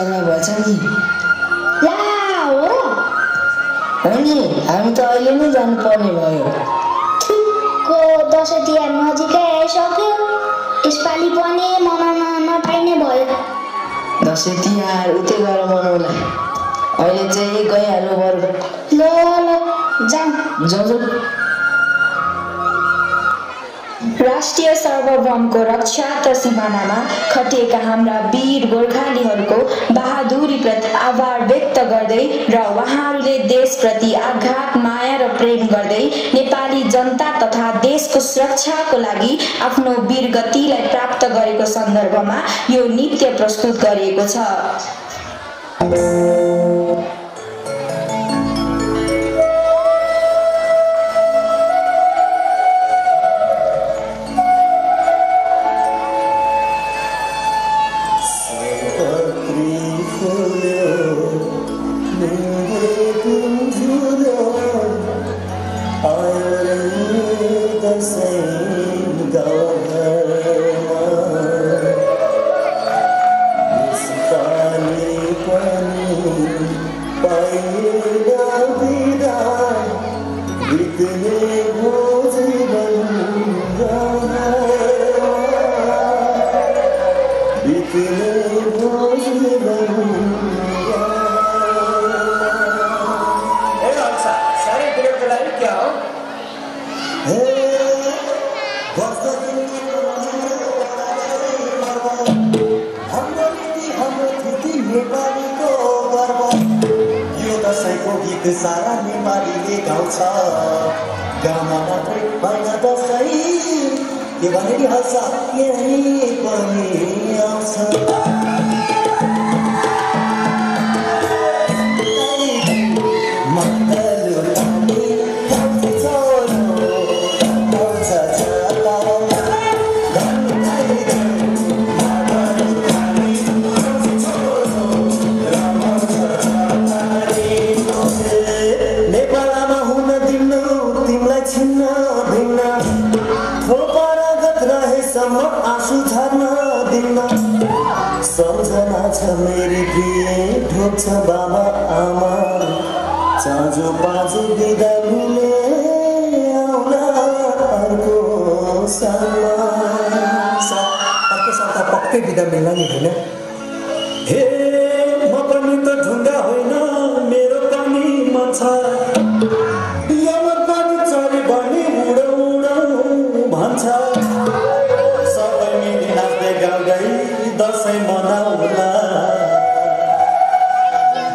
शर्मा भएछ नि ला हो नि हामी त अहिले नै जानुपर्ने भयो को दसैँ तिहार नजिकै आइसक्यो यसपालि पनि मनाउन नपाइने भयो दसैँ तिहार उतै गएर मनाउला अहिले चाहिँ गइहाल्नु बरु ल जाउँ जाउँ राष्ट्रिय सार्वभौमको रक्षा र सिमानामा खटिएका हाम्रा वीर गोर्खालीहरूको बहादुरीप्रति आभार व्यक्त गर्दै र उहाँहरूले देशप्रति आघात माया र प्रेम गर्दै नेपाली जनता तथा देशको सुरक्षाको लागि आफ्नो वीरगतिलाई प्राप्त गरेको सन्दर्भमा यो नृत्य प्रस्तुत गरिएको छ। सारा नेपालीले गाउँछ गाउँमा मात्रै होइन दसैँ के भनिहाल्छ यही पनि आउँछ सम्झना छ मेरी प्रिय ढोक्छ बाबा आमा चाँजो बाजु बिदा मिले आउला अर्को सालमा अर्को साल त पक्कै बिदा मिल्ला नि होइन हे म पनि त ढुङ्गा होइन मेरो पनि मन छ यामा पनि चढी भने उडाउँ भन्छ सबै मिली नाच्दै गाउँदै दसैँ मनाउला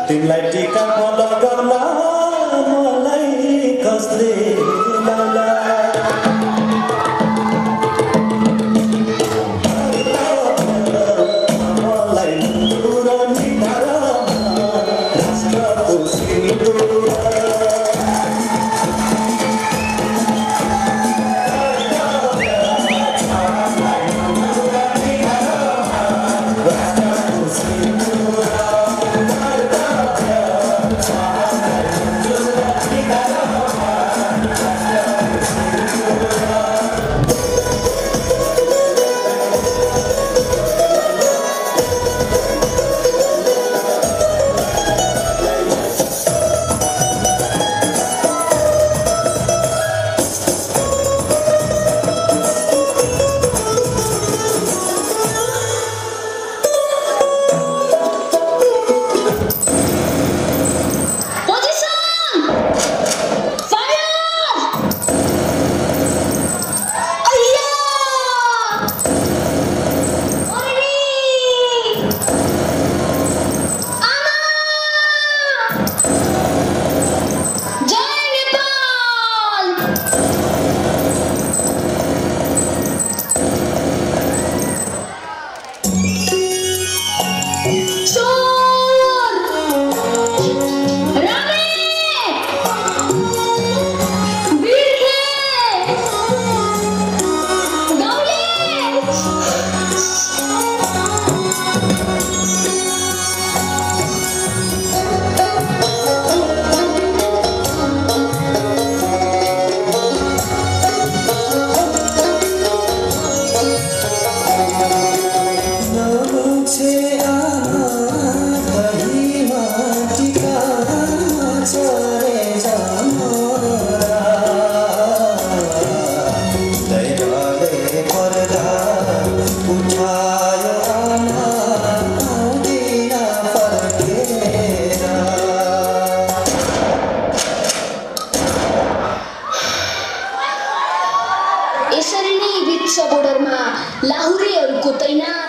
तिमीलाई टिका लगाउला मलाई कसले लाउला मलाई पुरानी धारामा राष्ट्रको सिन्दुर बोर्डरमा लाहुरेहरूको तैनात